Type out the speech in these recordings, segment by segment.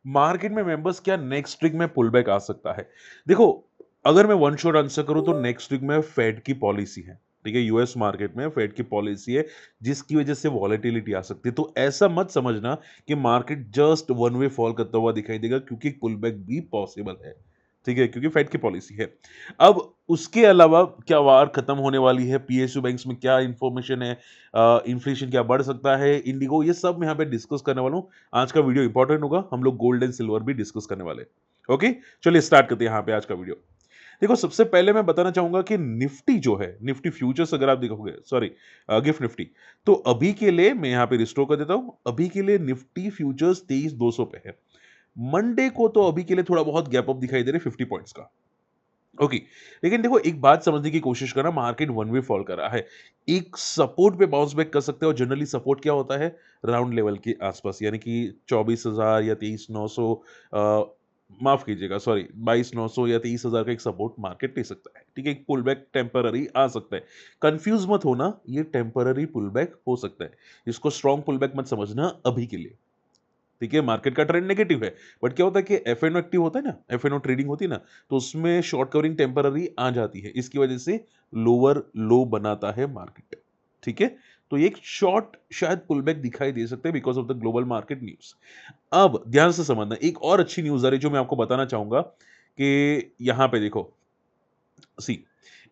Market में members क्या next week में पुल बैक आ सकता है? देखो, अगर मैं वन शॉट आंसर करूं तो नेक्स्ट वीक में फेड की पॉलिसी है। ठीक है, यूएस मार्केट में फेड की पॉलिसी है जिसकी वजह से वॉलेटिलिटी आ सकती है। तो ऐसा मत समझना कि market just one way fall करता हुआ दिखाई देगा, क्योंकि पुल बैक भी पॉसिबल है। ठीक है, क्योंकि फेड की पॉलिसी है। अब उसके अलावा क्या वार खत्म होने वाली है, पीएसयू बैंक्स में क्या इंफॉर्मेशन है, इन्फ्लेशन क्या बढ़ सकता है, इंडिगो, ये सब मैं यहाँ पे डिस्कस करने वाला हूँ। आज का वीडियो इंपॉर्टेंट होगा, हम लोग गोल्ड एंड सिल्वर भी डिस्कस करने वाले हैं। ओके, चलिए स्टार्ट करते हैं यहाँ पे आज का वीडियो। देखो, सबसे पहले मैं बताना चाहूंगा कि निफ्टी जो है, निफ्टी फ्यूचर्स अगर आप देखोगे, सॉरी, गिफ्ट निफ्टी, तो अभी के लिए मैं यहाँ पे रिस्टोर कर देता हूं। अभी के लिए निफ्टी फ्यूचर्स 23,200 पे है। मंडे को तो अभी के लिए थोड़ा बहुत गैप अप दिखाई दे रहे 50 पॉइंट्स का। ओके, लेकिन देखो, एक बात समझने की कोशिश करना, मार्केट वन वे फॉल कर रहा है। एक सपोर्ट पे बाउंस बैक कर सकते हो। जनरली सपोर्ट क्या होता है? राउंड लेवल के आसपास, यानी कि 24,000 या 23,900, माफ कीजिएगा, सॉरी, 22,900 या 23,000 का एक सपोर्ट मार्केट ले सकता है। ठीक है, एक पुल बैक टेम्पररी आ सकता है। कंफ्यूज मत होना, ये टेम्पररी पुल बैक हो सकता है। इसको स्ट्रॉन्ग पुल बैक मत समझना अभी के लिए। ठीक है, मार्केट का ट्रेंड नेगेटिव है, बट क्या होता है कि एफएनओ एक्टिव होता है ना, एफएनओ ट्रेडिंग होती है ना, तो उसमें शॉर्ट कवरिंग टेम्पररी आ जाती है। इसकी वजह से लोअर लो बनाता है मार्केट। ठीक है, तो ये एक शॉर्ट शायद पुल बैक दिखाई दे सकते हैं because of the global market news. अब ध्यान से समझना, एक और अच्छी न्यूज आ रही है जो मैं आपको बताना चाहूंगा कि यहां पे देखो, सी,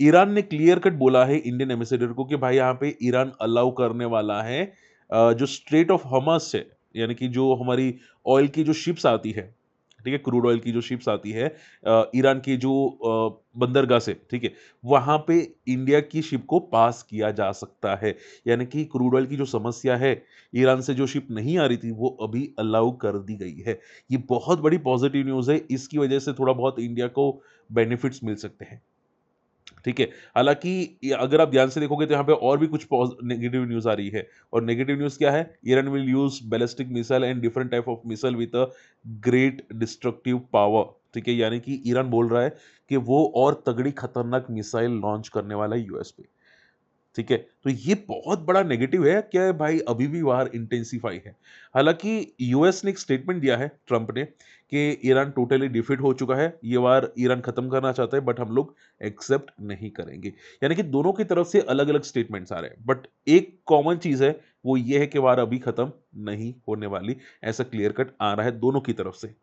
ईरान ने क्लियर कट बोला है इंडियन एम्बेसडर को कि भाई यहाँ पे ईरान अलाउ करने वाला है जो स्ट्रेट ऑफ हमास है, यानी कि जो हमारी ऑयल की जो शिप्स आती है, ठीक है, क्रूड ऑयल की जो शिप्स आती है ईरान की जो बंदरगाह से, ठीक है, वहां पे इंडिया की शिप को पास किया जा सकता है। यानी कि क्रूड ऑयल की जो समस्या है, ईरान से जो शिप नहीं आ रही थी, वो अभी अलाउ कर दी गई है। ये बहुत बड़ी पॉजिटिव न्यूज है। इसकी वजह से थोड़ा बहुत इंडिया को बेनिफिट्स मिल सकते हैं। ठीक है, हालांकि अगर आप ध्यान से देखोगे तो यहाँ पे और भी कुछ नेगेटिव न्यूज आ रही है। और नेगेटिव न्यूज क्या है? Iran will use ballistic missile and different type of missile with a great destructive power. ठीक है, यानी कि ईरान बोल रहा है कि वो और तगड़ी खतरनाक मिसाइल लॉन्च करने वाला है यूएस पे। ठीक है, तो ये बहुत बड़ा नेगेटिव है। क्या है भाई, अभी भी वार इंटेंसिफाई है। हालांकि यूएस ने एक स्टेटमेंट दिया है, ट्रंप ने, कि ईरान टोटली डिफीट हो चुका है, ये वार ईरान खत्म करना चाहता है, बट हम लोग एक्सेप्ट नहीं करेंगे। यानी कि दोनों की तरफ से अलग अलग स्टेटमेंट्स आ रहे हैं, बट एक कॉमन चीज है, वो ये है कि वार अभी खत्म नहीं होने वाली। ऐसा क्लियर कट आ रहा है दोनों की तरफ से।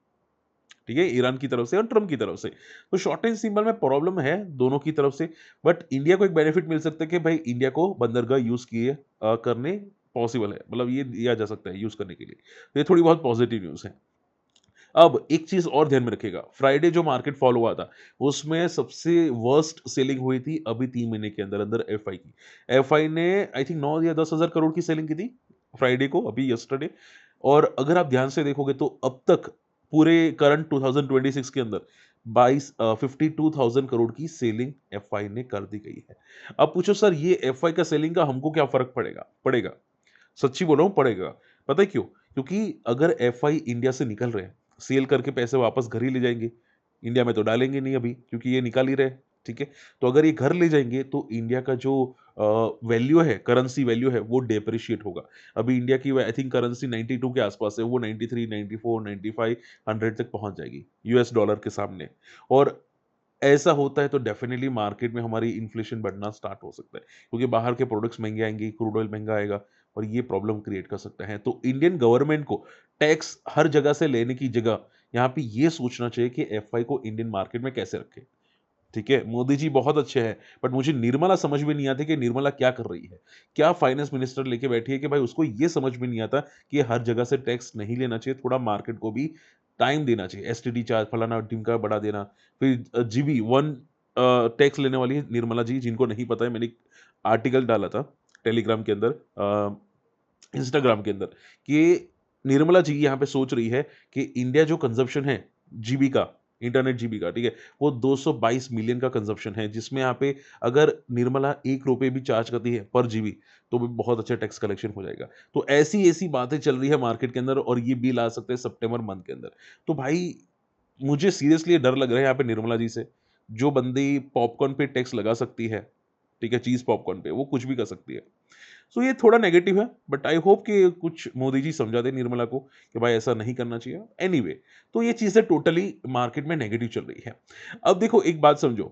ठीक है, ईरान की तरफ से और ट्रम्प की तरफ से। तो शॉर्ट रेंज सिंबल में प्रॉब्लम है दोनों की तरफ से, बट इंडिया को एक बेनिफिट मिल सकता है कि भाई इंडिया को बंदरगाह यूज किए करने पॉसिबल है, मतलब ये दिया जा सकता है यूज करने के लिए। तो ये थोड़ी बहुत पॉजिटिव न्यूज है। अब एक चीज और ध्यान में रखिएगा, फ्राइडे जो मार्केट फॉल हुआ था, उसमें सबसे वर्स्ट सेलिंग हुई थी अभी 3 महीने के अंदर अंदर एफआई की। एफआई ने आई थिंक 9 या 10 हजार करोड़ की सेलिंग की थी फ्राइडे को, अभी यस्टरडे। और अगर आप ध्यान से देखोगे तो अब तक पूरे करंट 2026 के अंदर 52,000 करोड़ की सेलिंग एफआई ने कर दी गई है। अब पूछो सर, ये एफआई का सेलिंग का हमको क्या फर्क पड़ेगा? पड़ेगा, सच्ची बोल रहा हूं, पड़ेगा। पता है क्यों? क्योंकि अगर एफआई इंडिया से निकल रहे हैं, सेल करके पैसे वापस घर ही ले जाएंगे। इंडिया में तो डालेंगे नहीं अभी, क्योंकि ये निकाल ही रहे हैं। ठीक है, तो अगर ये घर ले जाएंगे तो इंडिया का जो वैल्यू है, करेंसी वैल्यू है, वो डेप्रिशिएट होगा। अभी इंडिया की आई थिंक करेंसी 92 के आसपास है, वो 93, 94, 95, 100 तक पहुंच जाएगी यूएस डॉलर के सामने। और ऐसा होता है तो डेफिनेटली मार्केट में हमारी इन्फ्लेशन बढ़ना स्टार्ट हो सकता है, क्योंकि बाहर के प्रोडक्ट्स महंगे आएंगे, क्रूड ऑयल महंगा आएगा, और ये प्रॉब्लम क्रिएट कर सकता है। तो इंडियन गवर्नमेंट को टैक्स हर जगह से लेने की जगह यहाँ पे ये सोचना चाहिए कि एफआई को इंडियन मार्केट में कैसे रखें। ठीक है, मोदी जी बहुत अच्छे हैं, बट मुझे निर्मला समझ में नहीं आती कि निर्मला क्या कर रही है। क्या फाइनेंस मिनिस्टर लेके बैठी है कि भाई उसको ये समझ में नहीं आता कि हर जगह से टैक्स नहीं लेना चाहिए, थोड़ा मार्केट को भी टाइम देना चाहिए। एसटीडी चार्ज फलाना ढिमका बढ़ा देना, फिर जीबी वन टैक्स लेने वाली है निर्मला जी। जिनको नहीं पता है, मैंने एक आर्टिकल डाला था टेलीग्राम के अंदर, इंस्टाग्राम के अंदर, कि निर्मला जी यहाँ पे सोच रही है कि इंडिया जो कंजप्शन है जीबी का, इंटरनेट जीबी का, ठीक है, वो 222 मिलियन का कंजप्शन है, जिसमें यहाँ पे अगर निर्मला 1 रुपए भी चार्ज करती है पर जीबी, तो भी बहुत अच्छा टैक्स कलेक्शन हो जाएगा। तो ऐसी ऐसी बातें चल रही है मार्केट के अंदर, और ये बिल आ सकते हैं सितंबर मंथ के अंदर। तो भाई, मुझे सीरियसली डर लग रहा है यहाँ पे निर्मला जी से। जो बंदी पॉपकॉर्न पे टैक्स लगा सकती है, ठीक है, चीज पॉपकॉर्न पे, वो कुछ भी कर सकती है। सो ये थोड़ा नेगेटिव है, बट आई होप कि कुछ मोदी जी समझा दे निर्मला को कि भाई ऐसा नहीं करना चाहिए। एनीवे, तो ये चीज़ें टोटली मार्केट में नेगेटिव चल रही है। अब देखो एक बात समझो,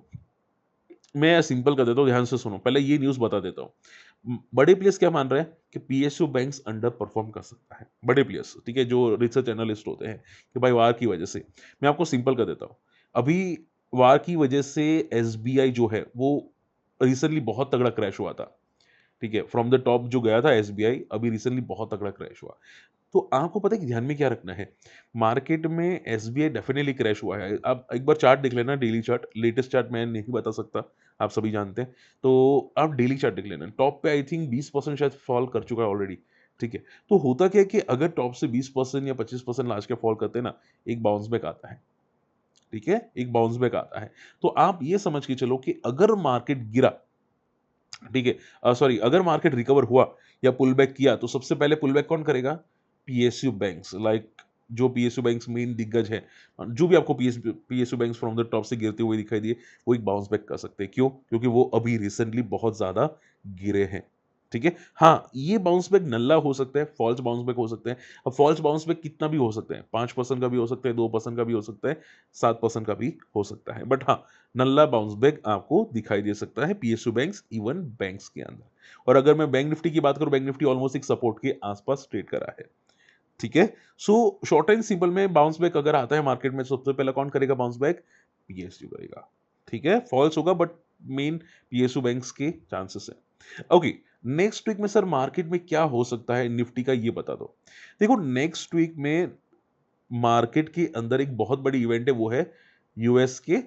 मैं सिंपल कर देता हूँ, ध्यान से सुनो। पहले ये न्यूज़ बता देता हूँ। बड़े प्लेयर्स क्या मान रहे हैं कि पीएसयू बैंक्स अंडर परफॉर्म कर सकता है। बड़े प्लेयर्स, ठीक है, जो रिसर्च एनालिस्ट होते हैं कि भाई वार की वजह से। मैं आपको सिंपल कर देता हूँ। अभी वार की वजह से एसबीआई जो है वो रिसेंटली बहुत तगड़ा क्रैश हुआ था। ठीक है, फ्रॉम द टॉप जो गया था एसबीआई, अभी रिसेंटली बहुत तगड़ा क्रैश हुआ। तो आपको पता है कि ध्यान में क्या रखना है, मार्केट में एसबीआई डेफिनेटली क्रैश हुआ है। आप एक बार चार्ट देख लेना, डेली चार्ट, लेटेस्ट चार्ट मैं नहीं बता सकता, आप सभी जानते हैं। तो आप डेली चार्ट देख लेना, टॉप पे आई थिंक 20% शायद फॉल कर चुका है ऑलरेडी। ठीक है, तो होता क्या है कि अगर टॉप से 20% या 25% लास्ट के फॉल करते हैं ना, एक बाउंस बैक आता है। ठीक है, एक बाउंस बैक आता है। तो आप ये समझ के चलो कि अगर मार्केट गिरा, ठीक है, सॉरी, अगर मार्केट रिकवर हुआ या पुल बैक किया, तो सबसे पहले पुल बैक कौन करेगा? पीएसयू बैंक्स, लाइक जो पीएसयू बैंक्स मेन दिग्गज है, जो भी आपको PSU banks from the top से गिरते हुए दिखाई दिए, वो एक बाउंस बैक कर सकते हैं। क्यों? क्योंकि वो अभी रिसेंटली बहुत ज्यादा गिरे हैं। ठीक है, हाँ, ये बाउंस बैक नल्ला हो सकता है, फॉल्स बाउंस बैक हो सकते हैं। अब फॉल्स बाउंस बैक कितना भी हो सकते हैं, 5% का भी हो सकता है, 2% का भी हो सकता है, 7% का भी हो सकता है, बट हाँ, नल्ला बाउंस बैक आपको दिखाई दे सकता है पीएसयू बैंक्स, इवन बैंक्स के अंदर। और अगर मैं बैंक निफ्टी की बात करूं, बैंक निफ्टी ऑलमोस्ट एक सपोर्ट के आसपास ट्रेड करा है। ठीक है, सो शॉर्ट एंड सिंपल में बाउंस बैक अगर आता है मार्केट में, सबसे पहले कौन करेगा बाउंस बैक? पीएसयू करेगा। ठीक है, फॉल्स होगा बट मेन पीएसयू बैंक्स के चांसेस है। ओके, नेक्स्ट वीक में सर मार्केट में क्या हो सकता है निफ्टी का, ये बता दो। देखो नेक्स्ट वीक में मार्केट के अंदर एक बहुत बड़ी इवेंट है, वो है यूएस के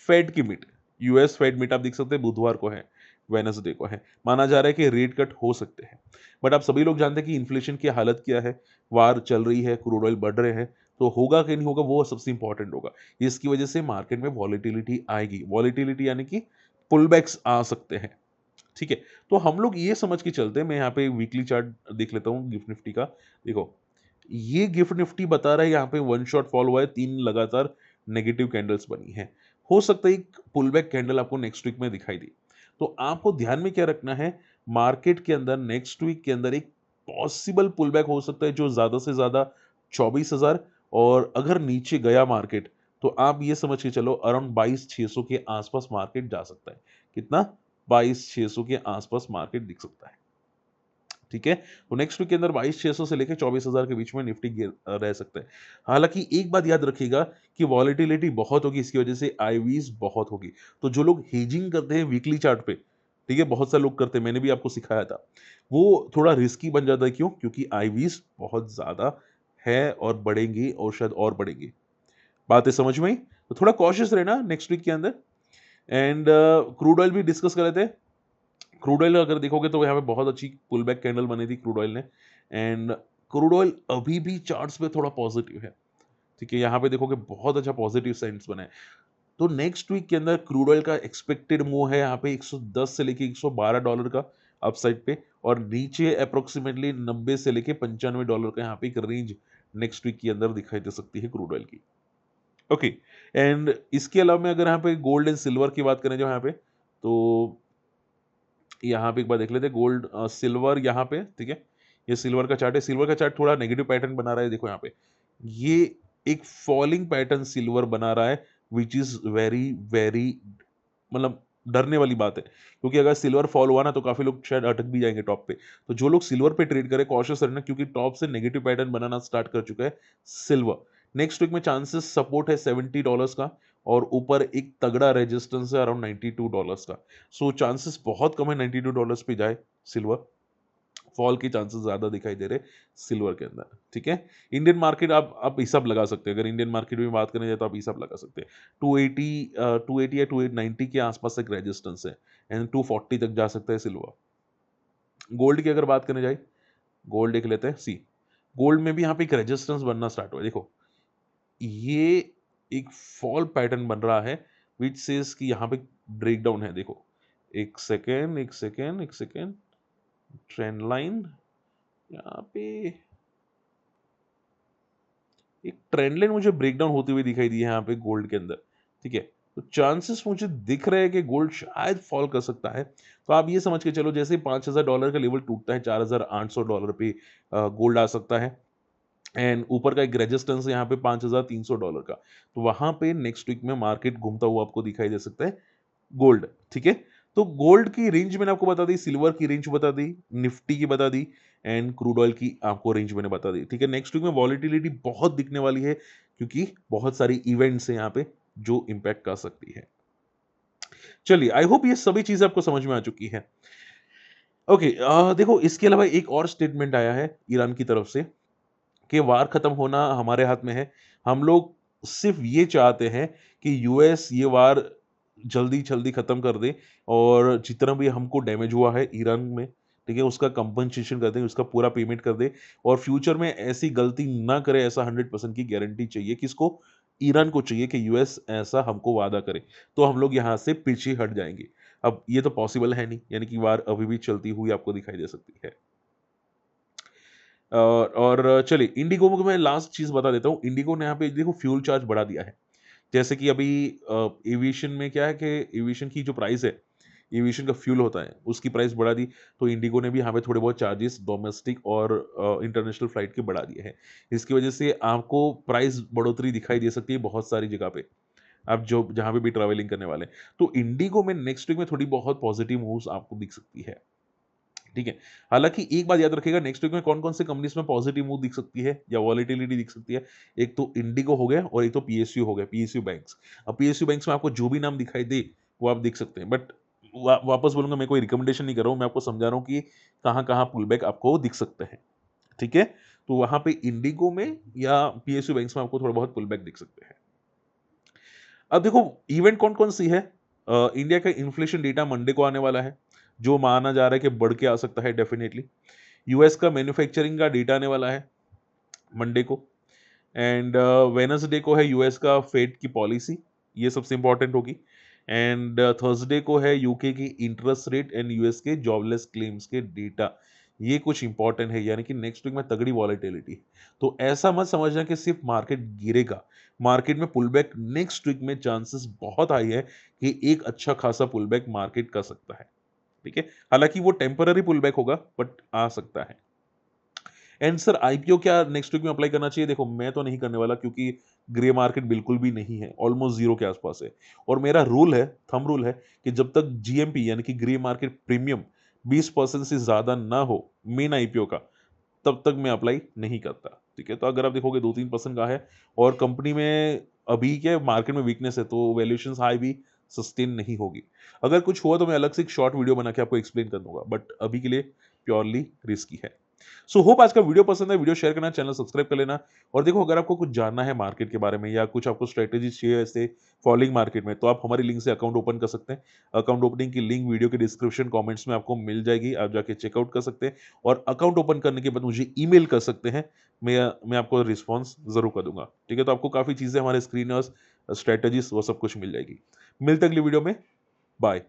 फेड की मीट। यूएस फेड मीट आप देख सकते हैं बुधवार को है, वेनसडे को है। माना जा रहा है कि रेट कट हो सकते हैं, बट आप सभी लोग जानते हैं कि इन्फ्लेशन की हालत क्या है, वार चल रही है, क्रूड ऑयल बढ़ रहे हैं, तो होगा कि नहीं होगा वो सबसे इंपॉर्टेंट होगा। इसकी वजह से मार्केट में वॉलेटिलिटी आएगी, वॉलेटिलिटी यानी कि पुलबैक्स आ सकते हैं। ठीक है, तो हम लोग ये समझ के चलते हैं, मैं यहाँ पे वीकली चार्ट देख लेता हूँ गिफ्ट निफ्टी का। देखो, ये गिफ्ट निफ्टी बता रहा है यहाँ पे वन शॉट फॉल हुआ है, 3 लगातार नेगेटिव कैंडल्स बनी है। हो सकता है एक पुलबैक कैंडल आपको नेक्स्ट वीक में दिखाई दे। तो आपको ध्यान में क्या रखना है, मार्केट के अंदर नेक्स्ट वीक के अंदर एक पॉसिबल पुलबैक हो सकता है जो ज्यादा से ज्यादा 24,000, और अगर नीचे गया मार्केट, तो आप ये समझ के चलो अराउंड 22,600 के आसपास मार्केट जा सकता है। कितना? 22,600 के आसपास मार्केट दिख सकता है। ठीक है, तो नेक्स्ट वीक के अंदर 22,600 से लेकर 24,000 के बीच में निफ्टी रह सकता है। हालांकि एक बात याद रखिएगा कि वॉलेटिलिटी बहुत होगी, इसकी वजह से आईवीज बहुत होगी। तो जो लोग हेजिंग करते हैं वीकली चार्ट पे, ठीक है, बहुत सारे लोग करते हैं, मैंने भी आपको सिखाया था, वो थोड़ा रिस्की बन जाता है। क्यों? क्योंकि आईवीज बहुत ज्यादा है और बढ़ेंगी, और शायद और बढ़ेंगी। बातें समझ में आई? तो थोड़ा कॉशियस रहना नेक्स्ट वीक के अंदर। एंड क्रूड ऑयल भी डिस्कस कर लेते हैं। क्रूड ऑयल अगर देखोगे तो यहाँ पे बहुत अच्छी पुल बैक कैंडल बनी थी क्रूड ऑयल ने, एंड क्रूड ऑयल अभी भी चार्ट्स पे थोड़ा पॉजिटिव है। ठीक है, यहाँ पे देखोगे बहुत अच्छा पॉजिटिव सेंस बना है। तो नेक्स्ट वीक के अंदर क्रूड ऑयल का एक्सपेक्टेड मूव है यहाँ पे 110 से लेके $112 का अपसाइड पे, और नीचे अप्रोक्सीमेटली 90 से लेके $95 का यहाँ पे एक रेंज नेक्स्ट वीक के अंदर दिखाई दे सकती है क्रूड ऑयल की। ओके, एंड इसके अलावा में अगर यहाँ पे गोल्ड एंड सिल्वर की बात करें जो यहाँ पे, तो यहाँ पे एक बार देख लेते हैं गोल्ड सिल्वर यहाँ पे। ठीक है, ये सिल्वर का चार्ट है, सिल्वर का चार्ट थोड़ा नेगेटिव पैटर्न बना रहा है। देखो यहाँ पे ये एक फॉलिंग पैटर्न सिल्वर बना रहा है, विच इज वेरी वेरी, मतलब डरने वाली बात है, क्योंकि अगर सिल्वर फॉल हुआ ना तो काफी लोग शायद अटक भी जाएंगे टॉप पे। तो जो लोग सिल्वर पे ट्रेड करें कॉशियस रहना, क्योंकि टॉप से नेगेटिव पैटर्न बनाना स्टार्ट कर चुका है सिल्वर। नेक्स्ट वीक में चांसेस सपोर्ट है $70 का, और ऊपर एक तगड़ा रेजिस्टेंस है अराउंड $92 का। सो चांसेस बहुत कम है $92 पे जाए सिल्वर, फॉल के चांसेस ज्यादा दिखाई दे रहे सिल्वर के अंदर। ठीक है, इंडियन मार्केट आप हिसाब लगा सकते हैं, अगर इंडियन मार्केट में बात करें जाए तो आप हिसाब लगा सकते हैं। 280 या 290 के आसपास एक रेजिस्टेंस है, एंड 240 तक जा सकता है सिल्वर। गोल्ड की अगर बात करें जाए, गोल्ड देख लेते हैं। सी, गोल्ड में भी यहाँ पे एक रेजिस्टेंस बनना स्टार्ट हुआ है। देखो, ये एक फॉल पैटर्न बन रहा है, विच सेज कि यहाँ पे ब्रेक डाउन है। देखो, एक सेकेंड एक सेकेंड एक सेकेंड, ट्रेंड लाइन यहाँ पे, एक ट्रेंड लाइन मुझे ब्रेकडाउन होती हुई दिखाई दी है यहाँ पे गोल्ड के अंदर। ठीक है, तो चांसेस मुझे दिख रहे हैं कि गोल्ड शायद फॉल कर सकता है। तो आप ये समझ के चलो जैसे ही $5,000 का लेवल टूटता है, $4,800 पे गोल्ड आ सकता है। एंड ऊपर का एक रेजिस्टेंस यहाँ पे $5,300 का। तो वहाँ पे नेक्स्ट वीक में मार्केट घूमता हुआ आपको दिखाई दे सकता है गोल्ड, ठीक है? तो गोल्ड की रेंज मैंने आपको बता दी, सिल्वर की रेंज बता दी, निफ्टी की बता दी एंड क्रूड ऑयल की आपको रेंज मैंने बता दी, ठीक है? नेक्स्ट वीक में वॉलेटिलिटी बहुत दिखने वाली है क्योंकि बहुत सारी इवेंट्स हैं यहाँ पे जो इम्पैक्ट कर सकती है। चलिए, आई होप ये सभी चीज़ें आपको समझ में आ चुकी हैं। ओके देखो इसके अलावा एक और स्टेटमेंट आया है ईरान की तरफ से कि वार खत्म होना हमारे हाथ में है। हम लोग सिर्फ ये चाहते हैं कि यूएस ये वार जल्दी-जल्दी खत्म कर दे और जितना भी हमको डैमेज हुआ है ईरान में, ठीक है? उसका कंपनसेशन कर दें, उसका पूरा पेमेंट कर दे और फ्यूचर में ऐसी गलती ना करे ऐसा 100% की गारंटी चाहिए। किसको? ईरान को चाहिए कि यूएस ऐसा हमको वादा करे, तो हम लोग यहाँ से पीछे हट जाएँगे। अब ये तो पॉसिबल है नहीं, यानी कि वार अभी भी चलती हुई आपको दिखाई दे सकती है। और चलिए इंडिगो को मैं लास्ट चीज़ बता देता हूँ। इंडिगो ने यहाँ पे देखो फ्यूल चार्ज बढ़ा दिया है। जैसे कि अभी एविएशन में क्या है कि एविएशन की जो प्राइस है, एविएशन का फ्यूल होता है, उसकी प्राइस बढ़ा दी, तो इंडिगो ने भी यहाँ पे थोड़े बहुत चार्जेस डोमेस्टिक और इंटरनेशनल फ्लाइट के बढ़ा दिए हैं। इसकी वजह से आपको प्राइस बढ़ोतरी दिखाई दे सकती है बहुत सारी जगह पे, आप जो जहाँ पे भी ट्रैवलिंग करने वाले हैं। तो इंडिगो में नेक्स्ट वीक में थोड़ी बहुत पॉजिटिव मूव्स आपको दिख सकती है। ठीक है। हालाँकि एक बात याद रखिएगा नेक्स्ट वीक में कौन-कौन सी कंपनीज़ में पॉजिटिव मूव दिख सकती है या वॉलेटिलिटी दिख सकती है। एक तो इंडिगो हो गया और एक तो पीएसयू हो गया, पीएसयू बैंक्स। अब पीएसयू बैंक्स में आपको जो भी नाम दिखाई दे, वो आप देख सकते हैं। बट वापस बोलूँगा मैं कोई रिकमेंडेशन नहीं कर रहा हूँ, मैं आपको समझा रहा हूँ कि कहाँ-कहाँ पुल बैक आपको दिख सकते हैं। ठीक है? तो वहाँ पे इंडिगो में या पीएसयू बैंक्स में आपको थोड़ा बहुत पुल बैक दिख सकते हैं। अब देखो इवेंट कौन-कौन सी है? इंडिया का इन्फ्लेशन डेटा मंडे को आने वाला है, जो माना जा रहा है कि बढ़ के आ सकता है डेफिनिटली। यूएस का मैन्युफैक्चरिंग का डेटा आने वाला है मंडे को एंड वेडनेसडे को है यूएस का फेड की पॉलिसी, ये सबसे इंपॉर्टेंट होगी एंड थर्सडे को है यूके की इंटरेस्ट रेट एंड यूएस के जॉबलेस क्लेम्स के डेटा। ये कुछ इंपॉर्टेंट है यानी कि नेक्स्ट वीक में तगड़ी वॉलेटिलिटी। तो ऐसा मत समझना कि सिर्फ मार्केट गिरेगा, मार्केट में पुलबैक नेक्स्ट वीक में चांसेस बहुत हाई है कि एक अच्छा खासा पुलबैक मार्केट कर सकता है। ठीक है, हालांकि वो टेम्पररी पुलबैक होगा बट आ सकता है। एंड सर आईपीओ क्या नेक्स्ट वीक में अप्लाई करना चाहिए? देखो मैं तो नहीं करने वाला क्योंकि ग्रे मार्केट बिल्कुल भी नहीं है, ऑलमोस्ट जीरो के आसपास है और मेरा रूल है, थंब रूल है कि जब तक जीएमपी यानी कि ग्रे मार्केट प्रीमियम 20% से ज्यादा ना हो मेन आईपीओ का, तब तक मैं अप्लाई नहीं करता। ठीक है, तो अगर आप देखोगे 2-3% का है और कंपनी में अभी के मार्केट में वीकनेस है तो वैल्यूएशंस हाई भी सस्टेन नहीं होगी। अगर कुछ हुआ तो मैं अलग से एक शॉर्ट वीडियो बना के आपको एक्सप्लेन कर दूंगा, बट अभी के लिए प्योरली रिस्की है। सो होप आज का वीडियो पसंद है, वीडियो शेयर करना, चैनल सब्सक्राइब कर लेना और देखो अगर आपको कुछ जानना है मार्केट के बारे में या कुछ आपको स्ट्रेटेजी चाहिए ऐसे फॉलोइंग मार्केट में, तो आप हमारी लिंक से अकाउंट ओपन कर सकते हैं। अकाउंट ओपनिंग की लिंक वीडियो के डिस्क्रिप्शन कमेंट्स में आपको मिल जाएगी, आप जाके चेकआउट कर सकते हैं और अकाउंट ओपन करने के बाद मुझे ईमेल कर सकते हैं। मैं आपको रिस्पॉन्स जरूर कर दूंगा। ठीक है, तो आपको काफी चीजें हमारे स्क्रीनर्स स्ट्रेटेजीज वो सब कुछ मिल जाएगी। मिलते अगली वीडियो में, बाय।